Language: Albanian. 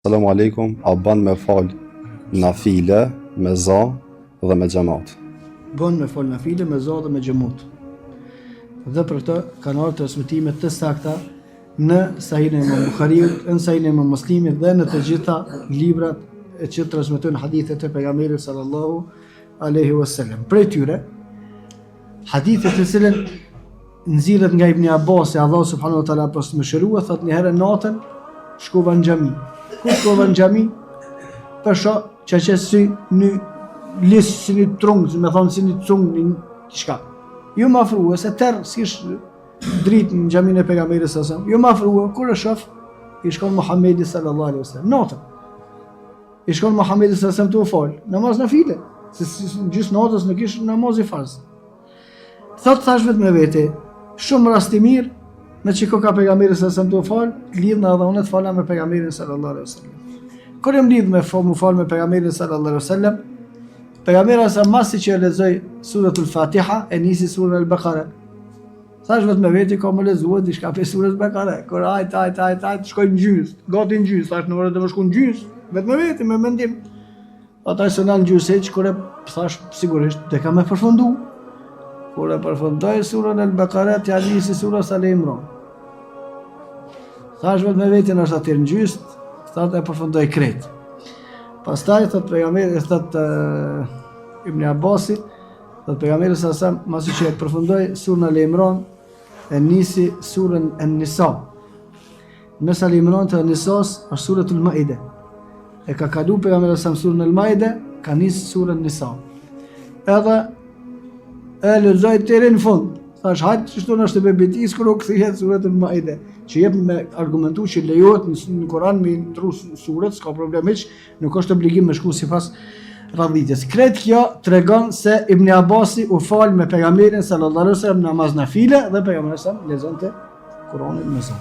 Salamu alaikum, a ban me fal nafile, me za dhe me xhamat? Bën me fal nafile, me za dhe me xhamat. Dhe për këtë kanë ardhur transmetime të sakta në Sahihun e Imam Buhariut, në Sahihun e Imam Muslimit dhe në të gjitha librat që transmetojnë hadithet e pejgamberit sallallahu alaihi wasallam. Prej tyre hadithet të cilën nxirret nga Ibn Abbas, Allah subhanahu wa taala pas mëshirua, thotë një herë natën shkova në xhami. Ku shkova në xhami? Pasha që si një lisë, si një trungë, me thonë si një trungë, një shka. Jo më afrua, se tërë s'kish dritë në xhamin e pejgamberit sallallahu alaihi wasallam. Jo më afrua, kur e shoh, i shkon Muhamedi sallallahu alaihi wasallam. Natën. I shkon Muhamedi sallallahu alaihi wasallam të u fal, namaz nafile. Se gjysmë natës nuk ish namaz i farz. Thash vetë me vete, shumë rast i mirë, me çiko ka pejgamberi sallallahu alaihi wasallam të u fal, lidhna edhe unë të fala me pejgamberin sallallahu alaihi wasallam. Kur jam lidh me fal me pejgamberin sallallahu alaihi wasallam, pejgamberi sa masi që lexoj suratul Fatiha e nisi surën Al-Baqara. Thash vetë me vete, ka më lexuar diçka pe surën Al-Baqara. Kur ajt shkoj në gjys, gati në gjys, thash në orë të më shkon në gjys, vetë me vete, me mendim. Ata që në gjysë, kur e thash sigurisht dhe kam e përfundu. Kur e përfundoi surën Al-Baqara, ja nisi sura Al-Imran. Thash vetë me vete në është atyr në gjys, thot e përfundoi krejt. Pastaj thot pejgamberi, thot Ibn Abbasi, thot pejgamberi sallallahu alaihi wasallam, masi që e përfundoi surën Al-Imran, e nisi surën An-Nisa. Mes Al-Imran të An-Nisas është suratul Maide. E ka kalu pejgamberi sallallahu alaihi wasallam surën Al-Maide, ka nis surën Nisa. Edhe e lexoj deri në fund. Thash hajt çdo në është bebetis kur u kthehet suratul Maide, që jep me argumentu që lejohet në Kur'an me intru surat, s'ka problem hiç, nuk është obligim me shku sipas radhitjes. Kret kjo tregon se Ibn Abbasi u fal me pejgamberin sallallahu alaihi wasallam namaz nafile dhe pejgamberi sallallahu alaihi wasallam lexonte Kur'anin me sa.